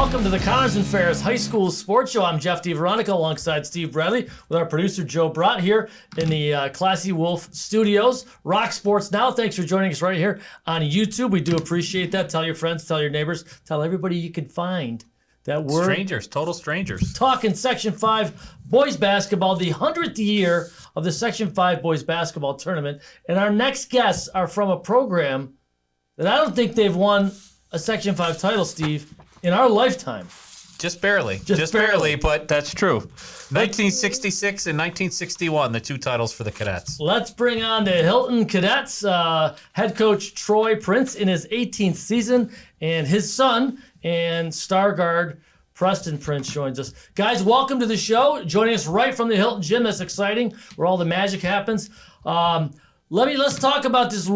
welcome to the Connors and Ferris High School Sports Show. I'm Jeff DiVeronica alongside Steve Bradley with our producer Joe Brott here in the Classy Wolf Studios. Rock Sports Now, thanks for joining us right here on YouTube. We do appreciate that. Tell your friends, tell your neighbors, tell everybody you can find that we're strangers, total strangers. Talking Section 5 boys basketball, the 100th year of the Section 5 boys basketball tournament. And our next guests are from a program that I don't think they've won a Section 5 title, Steve, in our lifetime. Just barely. Just barely, but that's true. 1966 and 1961, the two titles for the Cadets. Let's bring on the Hilton Cadets, head coach Troy Prince in his 18th season, and his son and star guard Preston Prince joins us. Guys, welcome to the show. Joining us right from the Hilton Gym. That's exciting, where all the magic happens. Let's talk about this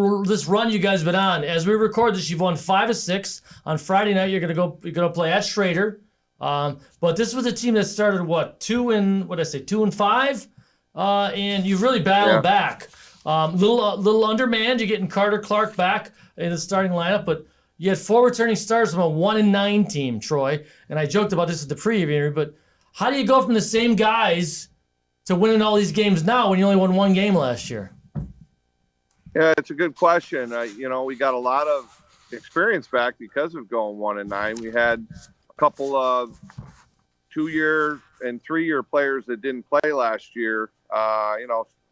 run you guys have been on. As we record this, you've won 5 of 6. On Friday night, you're gonna play at Schrader. But this was a team that started 2 and 5, and you've really battled back. Little undermanned. You're getting Carter Clark back in the starting lineup, but you had 4 returning starters from a 1-9 team, Troy. And I joked about this at the preview, but how do you go from the same guys to winning all these games now when you only won 1 game last year? Yeah, it's a good question. We got a lot of experience back because of going 1-9. We had a couple of 2-year and 3-year players that didn't play last year,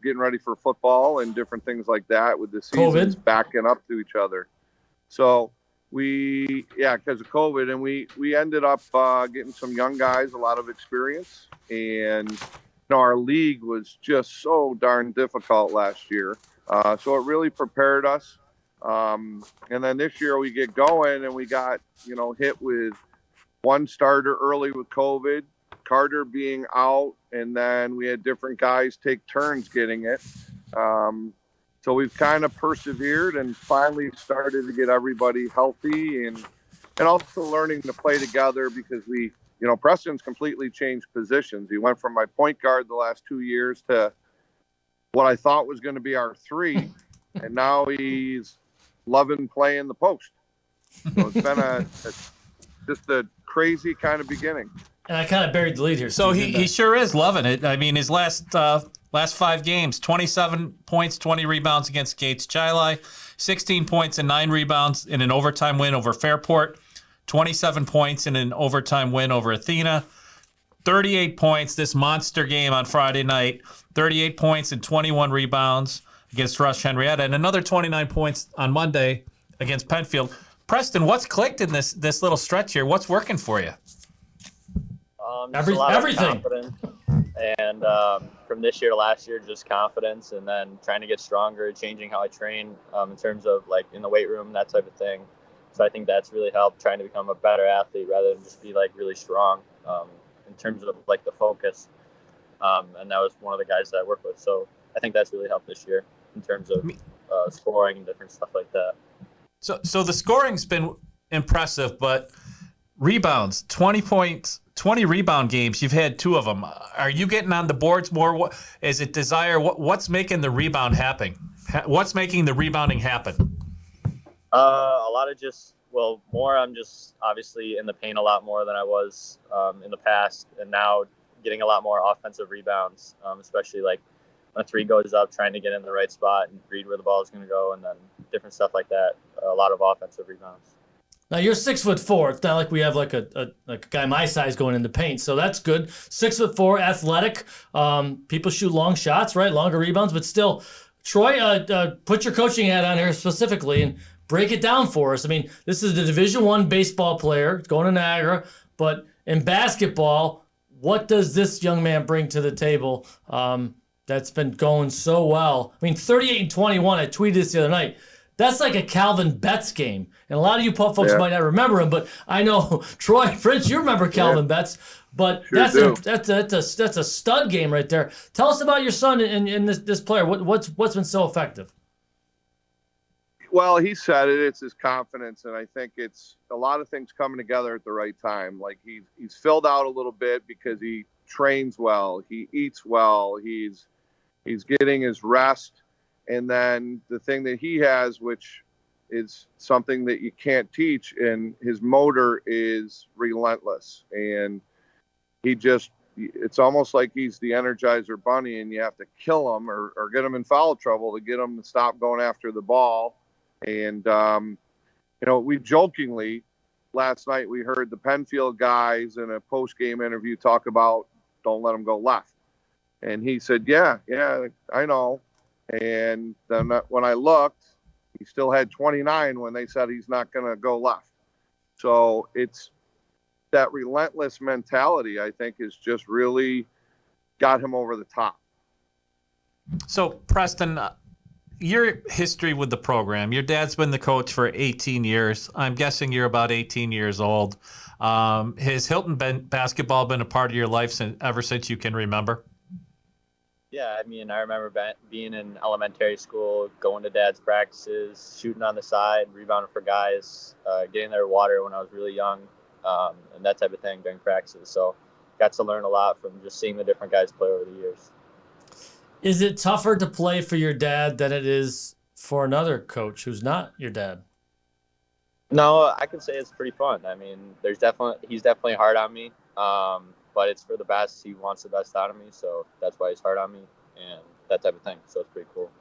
getting ready for football and different things like that with the seasons backing up to each other. So because of COVID, and we ended up getting some young guys, a lot of experience. And, our league was just so darn difficult last year. So it really prepared us. And then this year we get going and we got, hit with 1 starter early with COVID, Carter being out, and then we had different guys take turns getting it. So we've kind of persevered and finally started to get everybody healthy and also learning to play together because Preston's completely changed positions. He went from my point guard the last 2 years to what I thought was going to be our 3, and now he's loving playing the post. So it's been just a crazy kind of beginning. And I kind of buried the lead here. So he sure is loving it. I mean, his last 5 games, 27 points, 20 rebounds against Gates Chili, 16 points and 9 rebounds in an overtime win over Fairport, 27 points in an overtime win over Athena, 38 points this monster game on Friday night, 38 points and 21 rebounds against Rush Henrietta, and another 29 points on Monday against Penfield. Preston, what's clicked in this little stretch here? What's working for you? Everything. And from this year to last year, just confidence, and then trying to get stronger, changing how I train in terms of in the weight room, that type of thing. So I think that's really helped, trying to become a better athlete rather than just be really strong in terms of the focus. And that was one of the guys that I work with. So I think that's really helped this year in terms of scoring and different stuff like that. So the scoring's been impressive, but rebounds, 20 points, 20 rebound games, you've had 2 of them. Are you getting on the boards more? Is it desire? What's making the rebound happen? What's making the rebounding happen? A lot of more. I'm just obviously in the paint a lot more than I was in the past, and now getting a lot more offensive rebounds, especially when a 3 goes up, trying to get in the right spot and read where the ball is going to go, and then different stuff like that. A lot of offensive rebounds. Now you're 6'4". It's not like we have a guy my size going in the paint, so that's good. 6'4", athletic. People shoot long shots, right? Longer rebounds, but still. Troy, put your coaching hat on here specifically and break it down for us. I mean, this is the Division I baseball player going to Niagara, but in basketball, what does this young man bring to the table that's been going so well? I mean, 38 and 21, I tweeted this the other night. That's like a Calvin Betts game. And a lot of you folks might not remember him, but I know, Troy Prince, you remember Calvin Betts. But that's a stud game right there. Tell us about your son and this player. What's been so effective? Well, he said it. It's his confidence, and I think it's a lot of things coming together at the right time. He's filled out a little bit because he trains well, he eats well, he's getting his rest, and then the thing that he has, which is something that you can't teach, and his motor is relentless. And it's almost like he's the Energizer Bunny, and you have to kill him or get him in foul trouble to get him to stop going after the ball. And, we jokingly, last night we heard the Penfield guys in a post-game interview talk about don't let him go left. And he said, yeah, I know. And then when I looked, he still had 29 when they said he's not going to go left. So it's that relentless mentality, I think, has just really got him over the top. So, Preston, your history with the program, your dad's been the coach for 18 years. I'm guessing you're about 18 years old. Has Hilton basketball been a part of your life ever since you can remember? Yeah, I mean, I remember being in elementary school, going to dad's practices, shooting on the side, rebounding for guys, getting their water when I was really young, and that type of thing during practices. So got to learn a lot from just seeing the different guys play over the years. Is it tougher to play for your dad than it is for another coach who's not your dad? No, I can say it's pretty fun. I mean, he's definitely hard on me. But it's for the best. He wants the best out of me, so that's why he's hard on me and that type of thing. So it's pretty cool.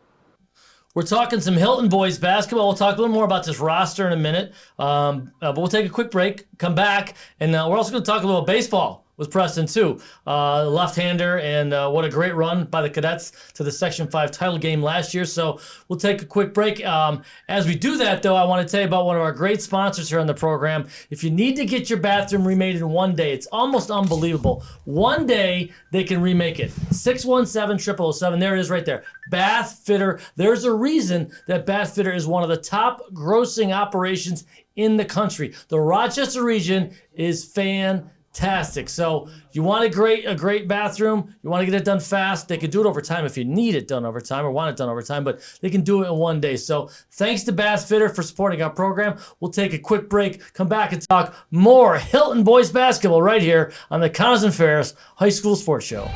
We're talking some Hilton boys basketball. We'll talk a little more about this roster in a minute, but we'll take a quick break, come back, and we're also going to talk a little baseball with Preston too. Left-hander, and what a great run by the Cadets to the Section 5 title game last year. So we'll take a quick break. As we do that, though, I want to tell you about one of our great sponsors here on the program. If you need to get your bathroom remade in one day, it's almost unbelievable. One day, they can remake it. 617-0007, there it is right there. Bath Fitter. There's a reason that Bath Fitter is one of the top grossing operations in the country. The Rochester region is fantastic. So you want a great bathroom, you want to get it done fast, they can do it over time if you need it done over time or want it done over time, but they can do it in one day. So thanks to Bath Fitter for supporting our program. We'll take a quick break, come back and talk more Hilton boys basketball right here on the Connors and Ferris High School Sports Show.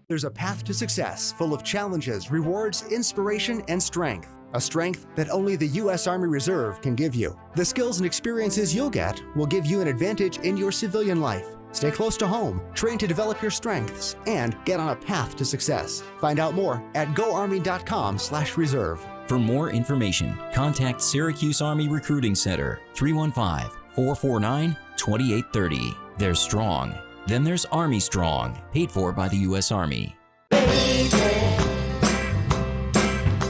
There's a path to success full of challenges, rewards, inspiration, and strength. A strength that only the U.S. Army Reserve can give you. The skills and experiences you'll get will give you an advantage in your civilian life. Stay close to home, train to develop your strengths, and get on a path to success. Find out more at goarmy.com/reserve. For more information, contact Syracuse Army Recruiting Center, 315-449-2830. There's strong. Then there's Army Strong, paid for by the U.S. Army. Baby,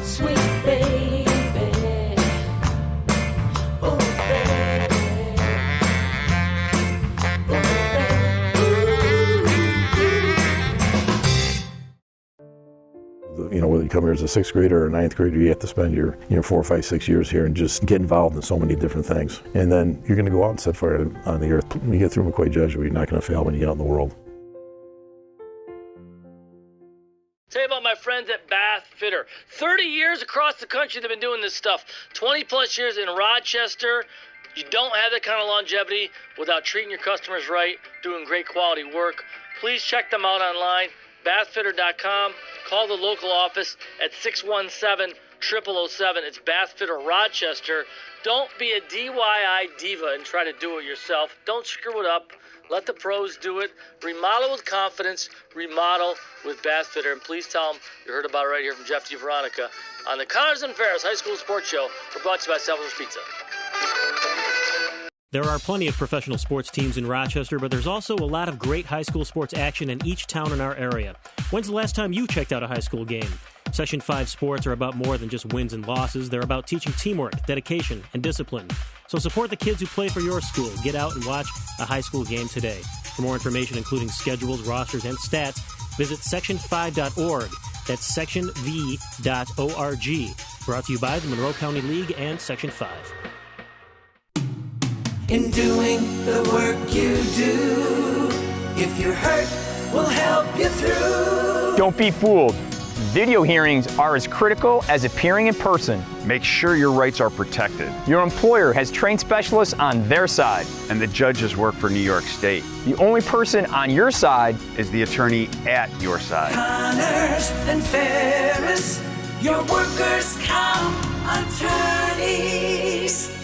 sweet baby, oh baby, Whether you come here as a sixth grader or a ninth grader, you have to spend your 4, 5, 6 years here and just get involved in so many different things. And then you're going to go out and set fire on the earth. When you get through McQuay Jesuit, you're not going to fail when you get out in the world. Tell you about my friends at Bath Fitter. 30 years across the country they've been doing this stuff. 20 plus years in Rochester. You don't have that kind of longevity without treating your customers right, doing great quality work. Please check them out online, bathfitter.com. Call the local office at 617-0007. It's Bath Fitter Rochester. Don't be a DIY diva and try to do it yourself. Don't screw it up. Let the pros do it. Remodel with confidence. Remodel with Bath Fitter. And please tell them you heard about it right here from Jeff DiVeronica on the Connors and Ferris High School Sports Show. We're brought to you by Salvador's Pizza. There are plenty of professional sports teams in Rochester, but there's also a lot of great high school sports action in each town in our area. When's the last time you checked out a high school game? Section 5 sports are about more than just wins and losses. They're about teaching teamwork, dedication, and discipline. So support the kids who play for your school. Get out and watch a high school game today. For more information, including schedules, rosters, and stats, visit section5.org. That's sectionv.org. Brought to you by the Monroe County League and Section 5. in doing the work you do. If you're hurt, we'll help you through. Don't be fooled. Video hearings are as critical as appearing in person. Make sure your rights are protected. Your employer has trained specialists on their side. And the judges work for New York State. The only person on your side is the attorney at your side. Connors and Ferris, your workers' comp attorneys.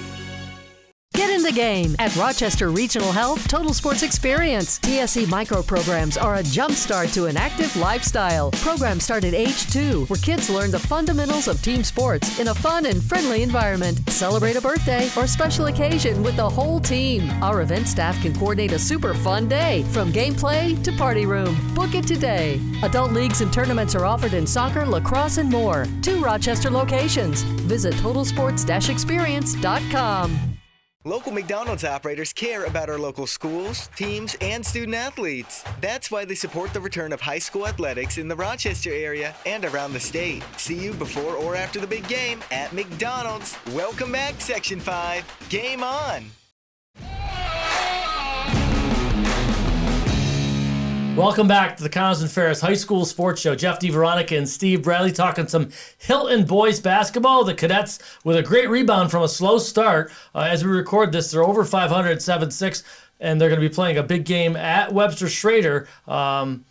Get in the game at Rochester Regional Health Total Sports Experience. TSC micro programs are a jumpstart to an active lifestyle. Programs start at age 2, where kids learn the fundamentals of team sports in a fun and friendly environment. Celebrate a birthday or special occasion with the whole team. Our event staff can coordinate a super fun day, from gameplay to party room. Book it today. Adult leagues and tournaments are offered in soccer, lacrosse, and more. 2 Rochester locations. Visit totalsports-experience.com. Local McDonald's operators care about our local schools, teams, and student athletes. That's why they support the return of high school athletics in the Rochester area and around the state. See you before or after the big game at McDonald's. Welcome back, Section 5. Game on! Welcome back to the Connors and Ferris High School Sports Show. Jeff DiVeronica and Steve Bradley talking some Hilton boys basketball. The Cadets with a great rebound from a slow start. As we record this, they're over 500, 7-6, and they're going to be playing a big game at Webster Schrader on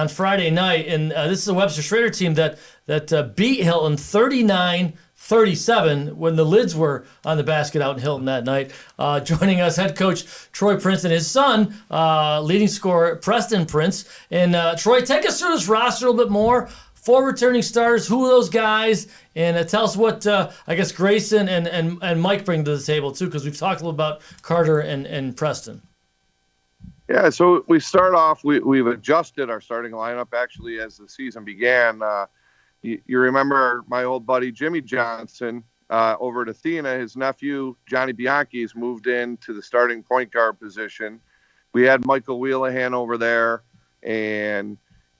Friday night. And this is a Webster Schrader team that beat Hilton 39-37 when the lids were on the basket out in Hilton that night. Joining us, head coach Troy Prince and his son, leading scorer Preston Prince. And Troy, take us through this roster a little bit more. 4 returning starters, who are those guys? And tell us what, I guess, Grayson and Mike bring to the table, too, because we've talked a little about Carter and Preston. Yeah, so we start off, we've adjusted our starting lineup, actually, as the season began. You remember my old buddy Jimmy Johnson over at Athena. His nephew, Johnny Bianchi, has moved into the starting point guard position. We had Michael Wheelahan over there. And,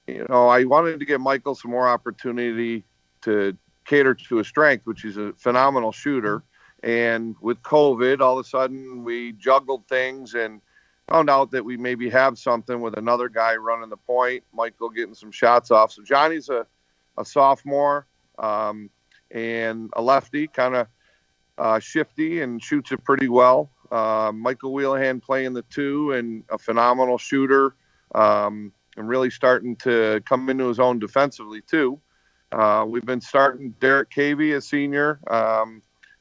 I wanted to give Michael some more opportunity to cater to his strength, which is a phenomenal shooter. And with COVID, all of a sudden we juggled things and found out that we maybe have something with another guy running the point, Michael getting some shots off. So Johnny's a sophomore and a lefty, kind of shifty and shoots it pretty well. Michael Wheelahan playing the 2 and a phenomenal shooter and really starting to come into his own defensively too. We've been starting Derek Cavey, a senior,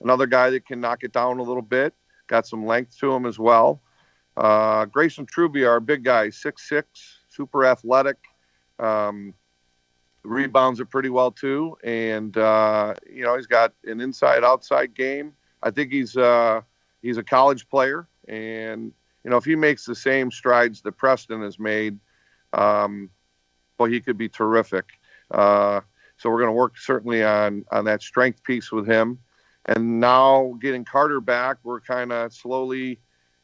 another guy that can knock it down a little bit, got some length to him as well. Grayson Truby, our big guy, 6'6", super athletic. Rebounds it pretty well too, and he's got an inside-outside game. I think he's a college player, and if he makes the same strides that Preston has made, he could be terrific. So we're going to work certainly on that strength piece with him, and now getting Carter back, we're kind of slowly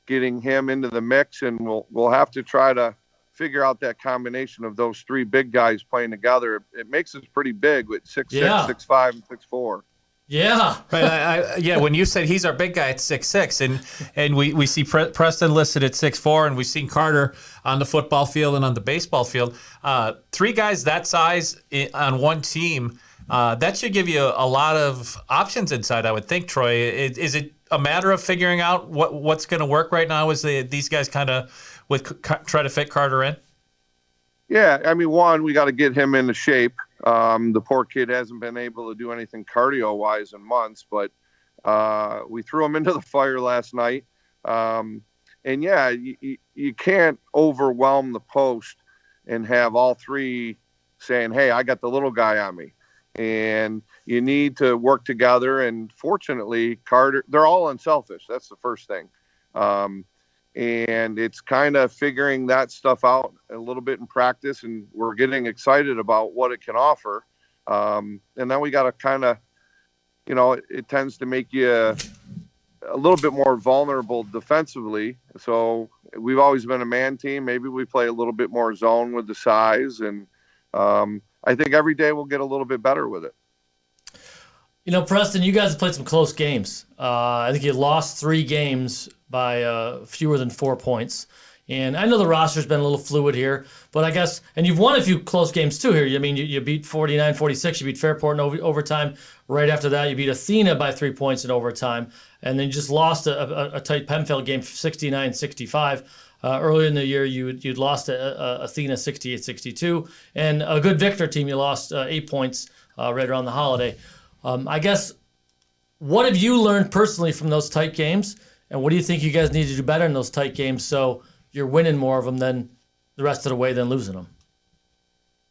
getting him into the mix, and we'll have to try to figure out that combination of those 3 big guys playing together. It makes us pretty big with 6'6", 6'5", and 6'4". Yeah. Right. When you said he's our big guy at 6'6", and we see Preston listed at 6'4", and we've seen Carter on the football field and on the baseball field. 3 guys that size on one team, that should give you a lot of options inside, I would think, Troy. Is it a matter of figuring out what's going to work right now as these guys kind of try to fit Carter in? Yeah, I mean, one, we got to get him into shape. The poor kid hasn't been able to do anything cardio-wise in months, but we threw him into the fire last night. And, yeah, you can't overwhelm the post and have all 3 saying, hey, I got the little guy on me. And you need to work together. And fortunately, Carter, they're all unselfish. That's the first thing. And it's kind of figuring that stuff out a little bit in practice, and we're getting excited about what it can offer. And then we got to kind of, it tends to make you a little bit more vulnerable defensively. So we've always been a man team. Maybe we play a little bit more zone with the size, and I think every day we'll get a little bit better with it. Preston, you guys have played some close games. I think you lost 3 games by fewer than 4 points. And I know the roster's been a little fluid here, but I guess, and you've won a few close games too here. I mean, you beat 49-46, you beat Fairport in overtime. Right after that, you beat Athena by 3 points in overtime. And then you just lost a tight Penfield game, 69-65. Earlier in the year, you'd lost to Athena 68-62. And a good Victor team, you lost 8 points right around the holiday. I guess, what have you learned personally from those tight games? And what do you think you guys need to do better in those tight games so you're winning more of them than the rest of the way than losing them?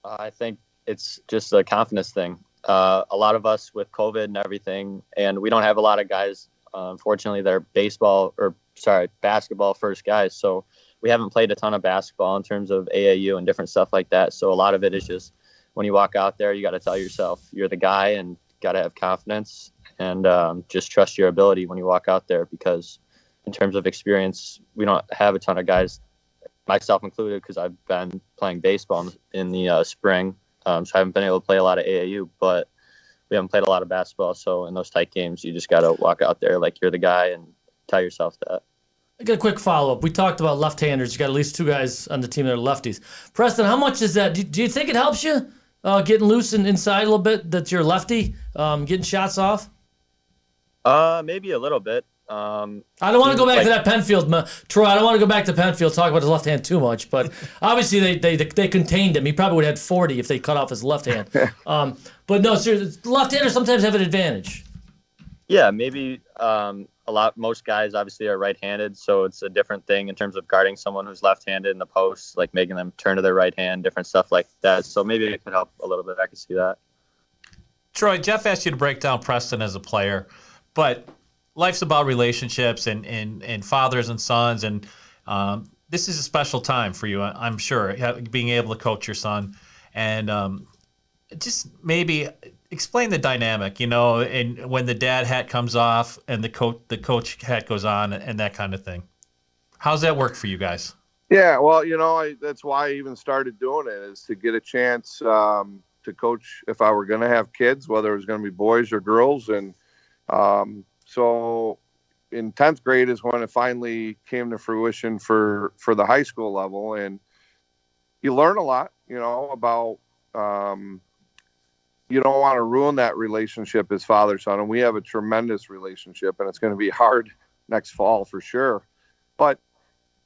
I think it's just a confidence thing. A lot of us with COVID and everything, and we don't have a lot of guys, unfortunately, that are basketball first guys. So we haven't played a ton of basketball in terms of AAU and different stuff like that. So a lot of it is just when you walk out there, you got to tell yourself you're the guy and got to have confidence and just trust your ability when you walk out there, because in terms of experience, we don't have a ton of guys, myself included, because I've been playing baseball in the spring. So I haven't been able to play a lot of AAU, but we haven't played a lot of basketball. So in those tight games, you just got to walk out there like you're the guy and tell yourself that. I got a quick follow-up. We talked about left-handers. You got at least 2 guys on the team that are lefties. Preston, how much is that? Do you think it helps you getting loose and inside a little bit that you're lefty, getting shots off? Maybe a little bit. I don't want to go back to that Penfield, Troy. I don't want to go back to Penfield, talk about his left hand too much, but obviously they contained him. He probably would have had 40 if they cut off his left hand. But no, seriously, left-handers sometimes have an advantage. Yeah, maybe most guys obviously are right-handed, so it's a different thing in terms of guarding someone who's left-handed in the post, like making them turn to their right hand, different stuff like that. So maybe it could help a little bit. I can see that. Troy, Jeff asked you to break down Preston as a player, but life's about relationships and fathers and sons, and this is a special time for you, I'm sure, being able to coach your son. And just maybe explain the dynamic, and when the dad hat comes off and the coach hat goes on and that kind of thing. How's that work for you guys? Yeah, well, that's why I even started doing it, is to get a chance to coach if I were going to have kids, whether it was going to be boys or girls. And so in 10th grade is when it finally came to fruition for the high school level. And you learn a lot, about you don't want to ruin that relationship as father-son. And we have a tremendous relationship, and it's going to be hard next fall for sure. But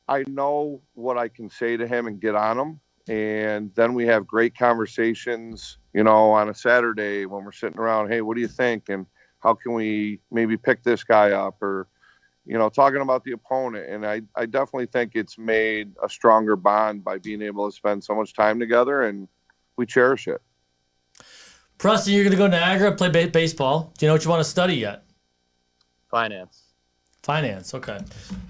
I know what I can say to him and get on him. And then we have great conversations, on a Saturday when we're sitting around, hey, what do you think? And how can we maybe pick this guy up, or, talking about the opponent. And I definitely think it's made a stronger bond by being able to spend so much time together, and we cherish it. Preston, you're going to go to Niagara, play baseball. Do you know what you want to study yet? Finance, okay.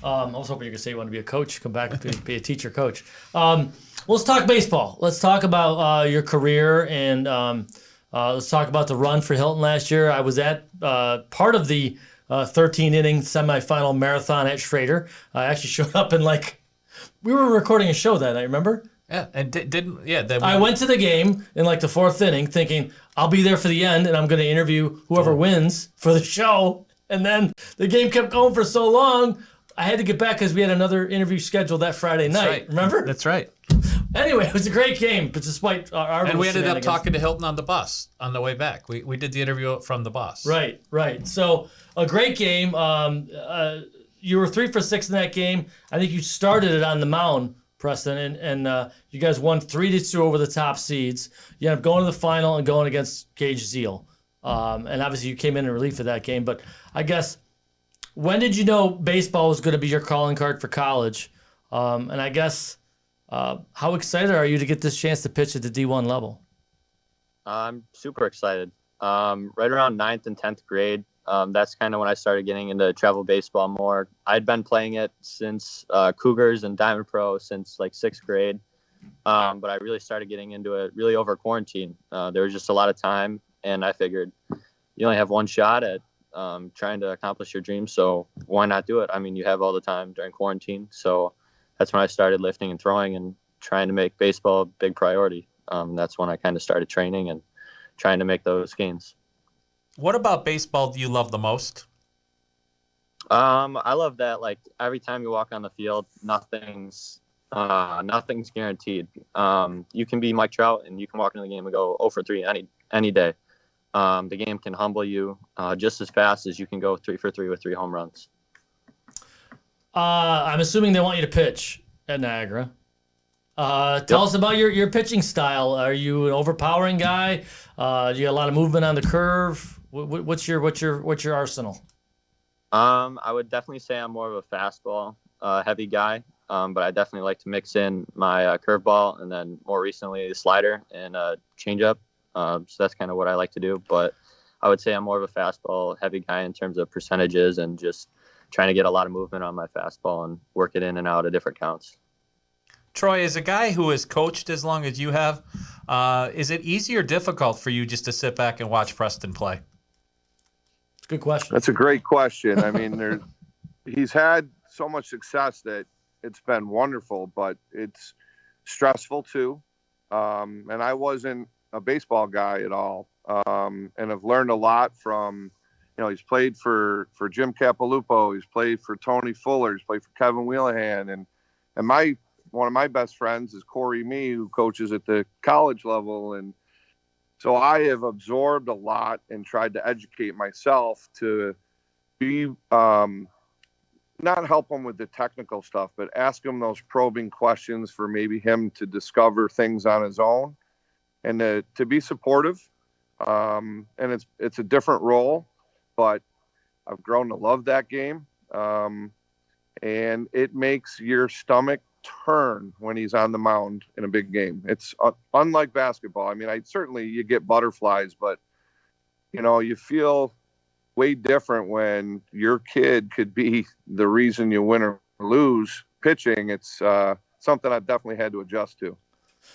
I was hoping you could say you want to be a coach, come back and be a teacher coach. Let's talk baseball. Let's talk about your career, and let's talk about the run for Hilton last year. I was at part of the 13-inning semifinal marathon at Schrader. I actually showed up and we were recording a show that night, remember? Yeah, and I went to the game in the 4th inning thinking I'll be there for the end and I'm going to interview whoever wins for the show. And then the game kept going for so long, I had to get back because we had another interview scheduled that Friday night. Right. Remember? That's right. Anyway, it was a great game, but despite our and we ended up talking to Hilton on the bus on the way back. We did the interview from the bus. Right. So a great game. You were 3 for 6 in that game. I think you started it on the mound, Preston, and you guys won 3-2 over the top seeds. You ended up going to the final and going against Gage Zeal. And obviously you came in relief of that game. But I guess, when did you know baseball was going to be your calling card for college? And I guess, how excited are you to get this chance to pitch at the D1 level? I'm super excited. Right around 9th and 10th grade, that's kind of when I started getting into travel baseball more. I'd been playing it since Cougars and Diamond Pro since 6th grade. But I really started getting into it really over quarantine. There was just a lot of time, and I figured you only have one shot at trying to accomplish your dream, so why not do it? I mean, you have all the time during quarantine, so that's when I started lifting and throwing and trying to make baseball a big priority. That's when I kind of started training and trying to make those gains. What about baseball do you love the most? I love that, every time you walk on the field, nothing's Nothing's guaranteed. You can be Mike Trout and you can walk into the game and go 0 for 3 any day. The game can humble you just as fast as you can go 3 for 3 with 3 home runs. I'm assuming they want you to pitch at Niagara. Tell us about your pitching style. Are you an overpowering guy? Do you got a lot of movement on the curve? What's your arsenal? I would definitely say I'm more of a fastball heavy guy, but I definitely like to mix in my curveball and then more recently the slider and changeup. So that's kind of what I like to do. But I would say I'm more of a fastball heavy guy in terms of percentages and just trying to get a lot of movement on my fastball and work it in and out of different counts. Troy, as a guy who has coached as long as you have, is it easy or difficult for you just to sit back and watch Preston play? It's a good question. That's a great question. I mean, he's had so much success that it's been wonderful, but it's stressful too. And I wasn't a baseball guy at all. And I've learned a lot from, he's played for Jim Capilupo. He's played for Tony Fuller. He's played for Kevin Wheelahan. And one of my best friends is Corey Mee, who coaches at the college level. And so I have absorbed a lot and tried to educate myself to be, not help him with the technical stuff, but ask him those probing questions for maybe him to discover things on his own and to be supportive. And it's a different role, but I've grown to love that game. And it makes your stomach turn when he's on the mound in a big game. It's unlike basketball. I mean, you get butterflies, but you feel way different when your kid could be the reason you win or lose pitching. It's something I've definitely had to adjust to.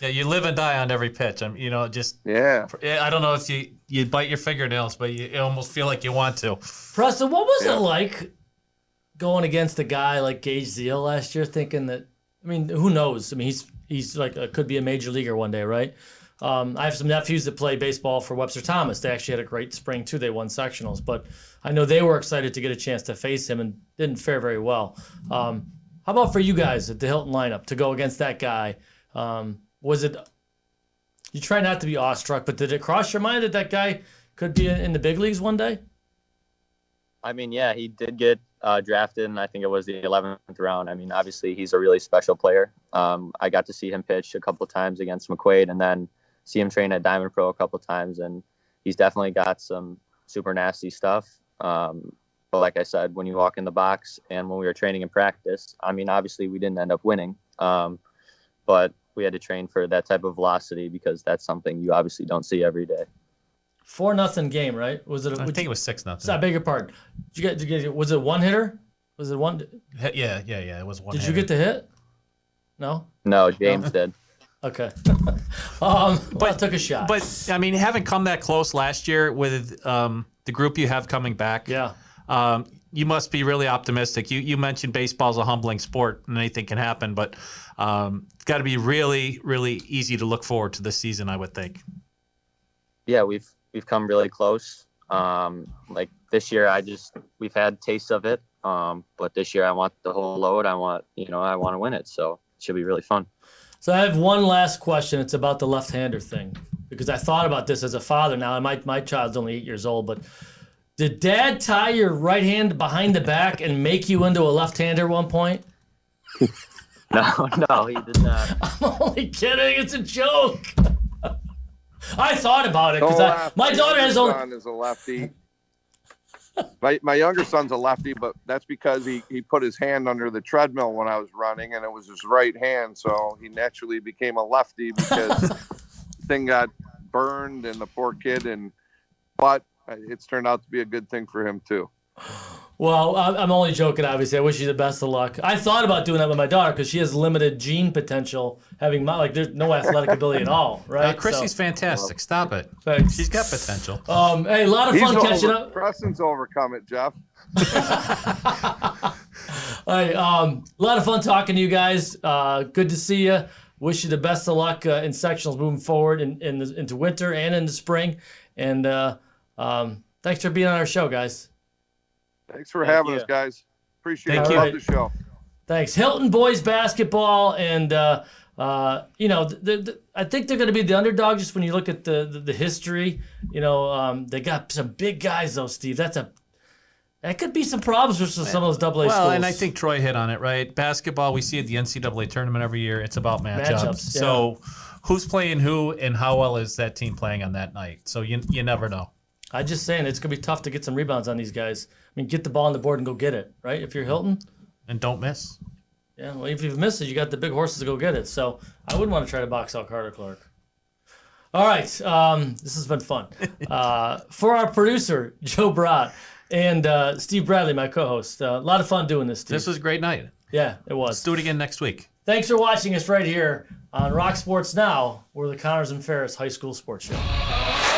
Yeah, you live and die on every pitch. Yeah. I don't know if you bite your fingernails, but you almost feel like you want to. Preston, what was it like going against a guy like Gage Zeal last year, thinking that, who knows? He's like could be a major leaguer one day, right? I have some nephews that play baseball for Webster Thomas. They actually had a great spring too. They won sectionals, but I know they were excited to get a chance to face him and didn't fare very well. How about for you guys at the Hilton lineup to go against that guy? Was it, you try not to be awestruck, but did it cross your mind that guy could be in the big leagues one day? Yeah, he did get drafted, and I think it was the 11th round. Obviously, he's a really special player. I got to see him pitch a couple of times against McQuaid and then see him train at Diamond Pro a couple of times, and he's definitely got some super nasty stuff. But like I said, when you walk in the box and when we were training in practice, obviously we didn't end up winning, but we had to train for that type of velocity because that's something you obviously don't see every day. 4-0 game, right? Was it? I think it was 6-0. I beg your pardon. Did you get? Was it one hitter? Was it one? Yeah. It was one. Did you get the hit? No. No, James did. Okay. But I took a shot. But having come that close last year with the group you have coming back, you must be really optimistic. You mentioned baseball's a humbling sport and anything can happen, but it's got to be really, really easy to look forward to this season, I would think. Yeah, we've come really close. Like this year, we've had tastes of it. But this year I want the whole load. I want to win it. So it should be really fun. So I have one last question. It's about the left-hander thing, because I thought about this as a father. Now my child's only 8 years old, but did Dad tie your right hand behind the back and make you into a left-hander at one point? No, he did not. I'm only kidding. It's a joke. I thought about it because my daughter has only. My son is a lefty. My younger son's a lefty, but that's because he put his hand under the treadmill when I was running, and it was his right hand, so he naturally became a lefty because the thing got burned and the poor kid. But it's turned out to be a good thing for him too. Well, I'm only joking, obviously. I wish you the best of luck. I thought about doing that with my daughter because she has limited gene potential, there's no athletic ability at all, right? Chrissy's fantastic. Stop it. Thanks. She's got potential. Hey, a lot of fun catching up. Preston's overcome it, Jeff. Hey, a lot of fun talking to you guys. Good to see you. Wish you the best of luck in sectionals moving forward into winter and into spring. And thanks for being on our show, guys. Thanks for having us, guys. Appreciate it. Thank you. Love the show. Thanks. Hilton boys basketball, and you know, I think they're going to be the underdog just when you look at the history. You know, they got some big guys though, Steve. That could be some problems for some of those AA schools. Well, and I think Troy hit on it, right? Basketball, we see at the NCAA tournament every year. It's about matchups. Yeah. So who's playing who and how well is that team playing on that night? So you never know. I'm just saying it's going to be tough to get some rebounds on these guys. I mean, get the ball on the board and go get it, right? If you're Hilton. And don't miss. Yeah, well, if you've missed it, you got the big horses to go get it. So I wouldn't want to try to box out Carter Clark. All right, this has been fun. For our producer, Joe Brott, and Steve Bradley, my co-host, a lot of fun doing this, Steve. This was a great night. Yeah, it was. Let's do it again next week. Thanks for watching us right here on Rock Sports Now. We're the Connors and Ferris High School Sports Show.